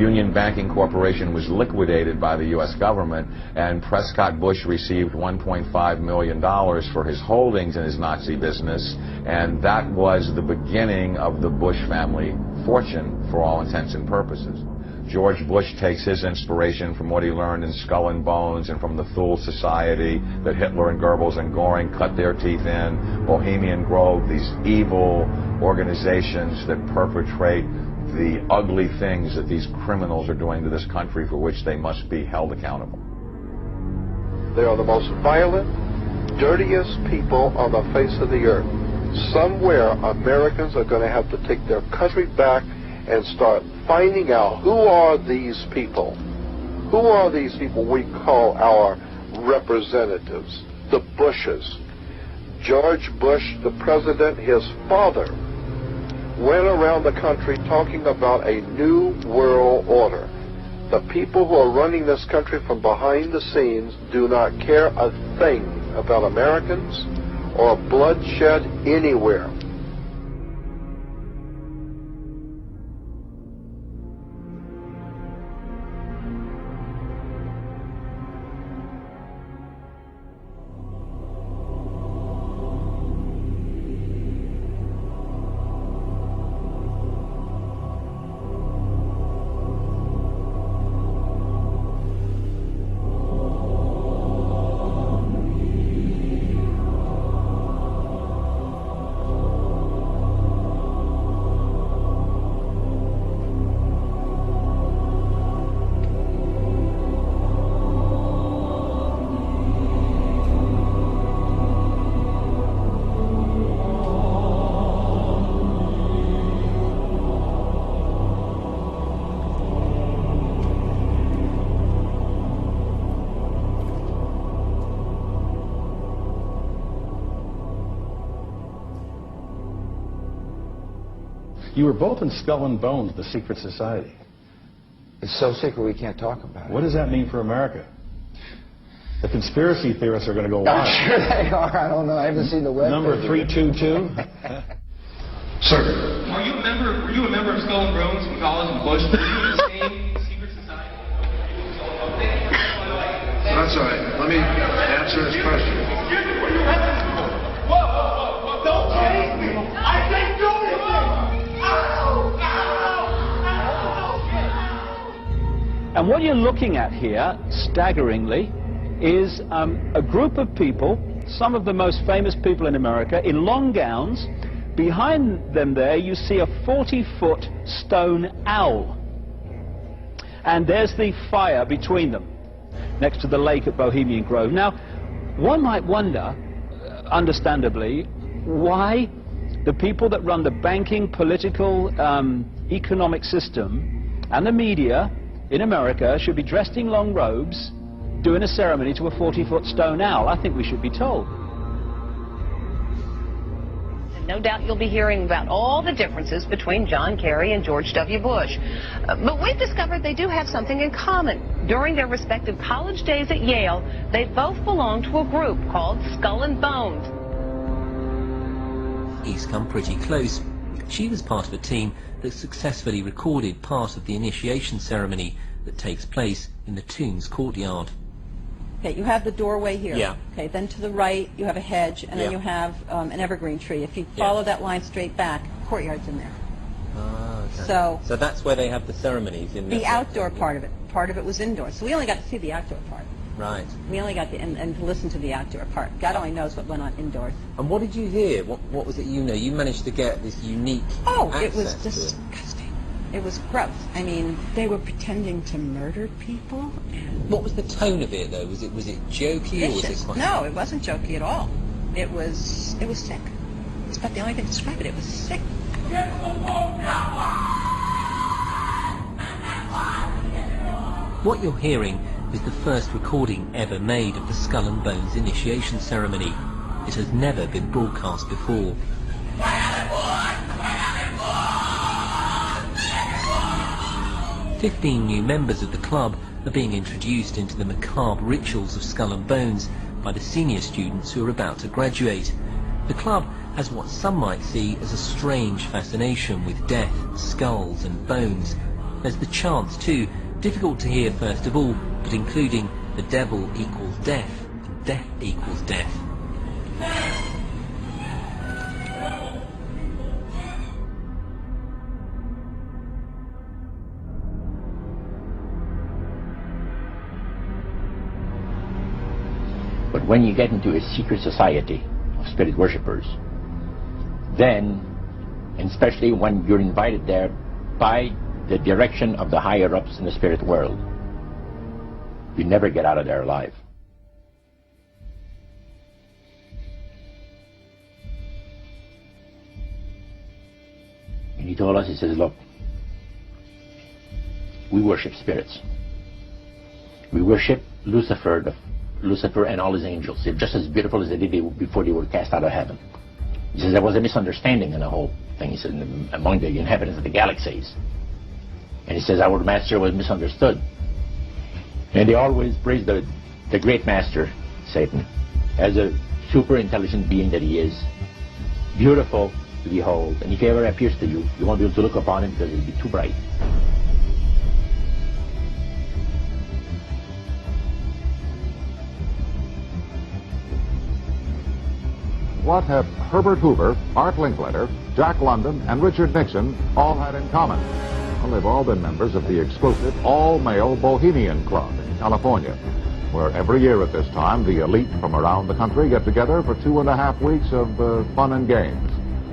Union Banking Corporation was liquidated by the U.S. government, and Prescott Bush received $1.5 million for his holdings in his Nazi business, and that was the beginning of the Bush family fortune for all intents and purposes. George Bush takes his inspiration from what he learned in Skull and Bones and from the Thule Society that Hitler and Goebbels and Goring cut their teeth in, Bohemian Grove, these evil organizations that perpetrate the ugly things that these criminals are doing to this country, for which they must be held accountable. They are the most violent, dirtiest people on the face of the earth. Somewhere Americans are going to have to take their country back and start finding out who are these people. Who are these people we call our representatives, the Bushes. George Bush, the president, his father, went around the country talking about a new world order. The people who are running this country from behind the scenes do not care a thing about Americans or bloodshed anywhere. You were both in Skull and Bones, the secret society. It's so secret we can't talk about it. What does that mean for America? The conspiracy theorists are going to go wild. I'm sure they are. I don't know. I haven't seen the web. Number 322. Sir. Were you a member of Skull and Bones in college in Bush? Were you in the same secret society? That's all right. Let me answer his question. Whoa! Don't chase me! I can't do anything! And what you're looking at here, staggeringly, is a group of people, some of the most famous people in America, in long gowns. Behind them there, you see a 40-foot stone owl. And there's the fire between them, next to the lake at Bohemian Grove. Now, one might wonder, understandably, why the people that run the banking, political, economic system and the media in America should be dressed in long robes doing a ceremony to a 40-foot stone owl. I think we should be told. No doubt you'll be hearing about all the differences between John Kerry and George W. Bush. But we've discovered they do have something in common. During their respective college days at Yale, they both belonged to a group called Skull and Bones. He's come pretty close. She was part of a team that successfully recorded part of the initiation ceremony that takes place in the tomb's courtyard. Okay, you have the doorway here. Yeah. Okay, then to the right you have a hedge, and then you have an evergreen tree. If you follow that line straight back, courtyard's in there. Ah, okay. So that's where they have the ceremonies in the outdoor part of it. Part of it was indoors. So we only got to see the outdoor part. Right. We only got to and to listen to the outdoor part. God only knows what went on indoors. And what did you hear? What was it you know? You managed to get this unique it was disgusting. It was gross. I mean, they were pretending to murder people. What was the tone of it, though? Was it jokey or was it quite... No, it wasn't jokey at all. It was sick. It's about the only thing to describe it. It was sick. What you're hearing is the first recording ever made of the Skull and Bones initiation ceremony. It has never been broadcast before. 15 new members of the club are being introduced into the macabre rituals of Skull and Bones by the senior students who are about to graduate. The club has what some might see as a strange fascination with death, skulls and bones, There's the chants too, difficult to hear first of all, but including the devil equals death, and death equals death. But when you get into a secret society of spirit worshippers, then, and especially when you're invited there by the direction of the higher-ups in the spirit world, you never get out of there alive. And he told us, he says, look, we worship spirits. We worship Lucifer and all his angels. They're just as beautiful as they did before they were cast out of heaven. He says there was a misunderstanding in the whole thing. He said among the inhabitants of the galaxies. And he says our master was misunderstood. And they always praise the great master, Satan, as a super intelligent being that he is, beautiful to behold. And if he ever appears to you, you won't be able to look upon him because it'll be too bright. What have Herbert Hoover, Art Linkletter, Jack London, and Richard Nixon all had in common? Well, they've all been members of the exclusive all-male Bohemian Club in California, where every year at this time, the elite from around the country get together for 2.5 weeks of fun and games.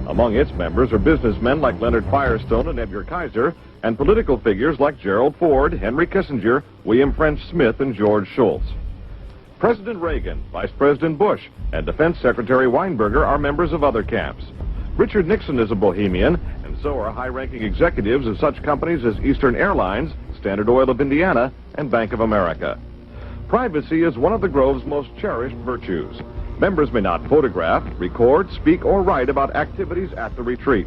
Among its members are businessmen like Leonard Firestone and Edgar Kaiser, and political figures like Gerald Ford, Henry Kissinger, William French Smith, and George Shultz. President Reagan, Vice President Bush, and Defense Secretary Weinberger are members of other camps. Richard Nixon is a Bohemian, and so are high-ranking executives of such companies as Eastern Airlines, Standard Oil of Indiana, and Bank of America. Privacy is one of the Grove's most cherished virtues. Members may not photograph, record, speak, or write about activities at the retreat.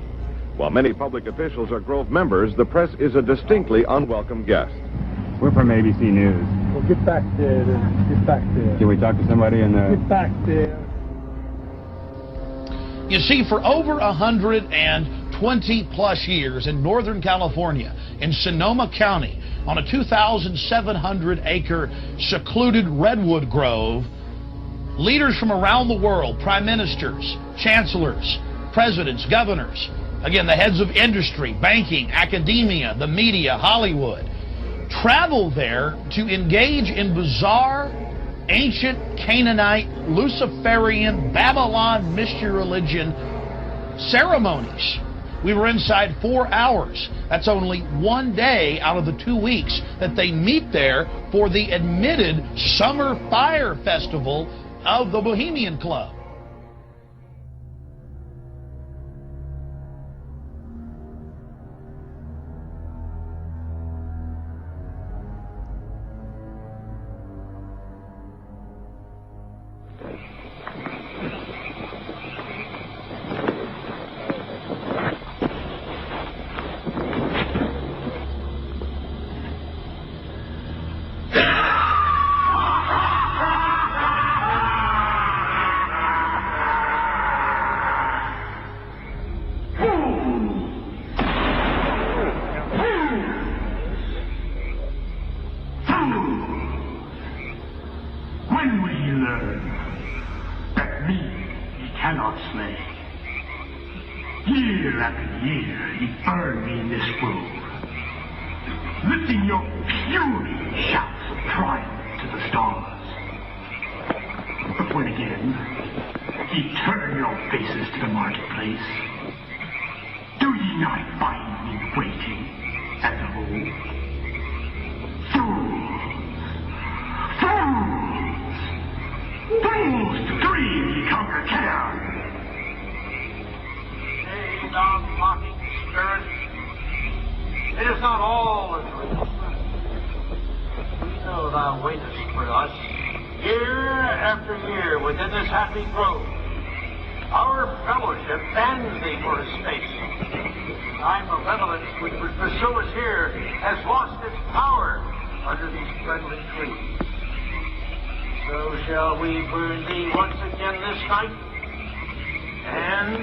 While many public officials are Grove members, the press is a distinctly unwelcome guest. We're from ABC News. Well, get back there. Get back there. Can we talk to somebody in the... Get back there. You see, for over 120-plus years in Northern California, in Sonoma County, on a 2,700-acre secluded redwood grove, leaders from around the world, prime ministers, chancellors, presidents, governors, again, the heads of industry, banking, academia, the media, Hollywood, travel there to engage in bizarre, ancient Canaanite, Luciferian, Babylon mystery religion ceremonies. We were inside 4 hours. That's only one day out of the 2 weeks that they meet there for the admitted Summer Fire Festival of the Bohemian Club. And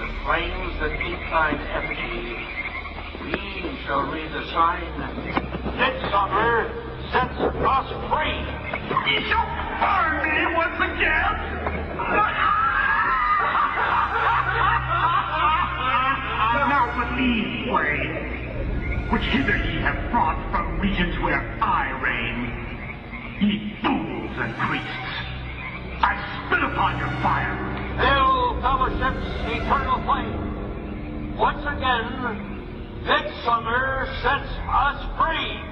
the flames that keep thine effigy, we shall read the sign. Midsummer sets us free. He shall burn me once again. Now believe, Wade, which hither ye have brought from regions where I reign. Ye fools and priests, I spit upon your fire. Hail fellowship's eternal flame. Once again, midsummer sets us free.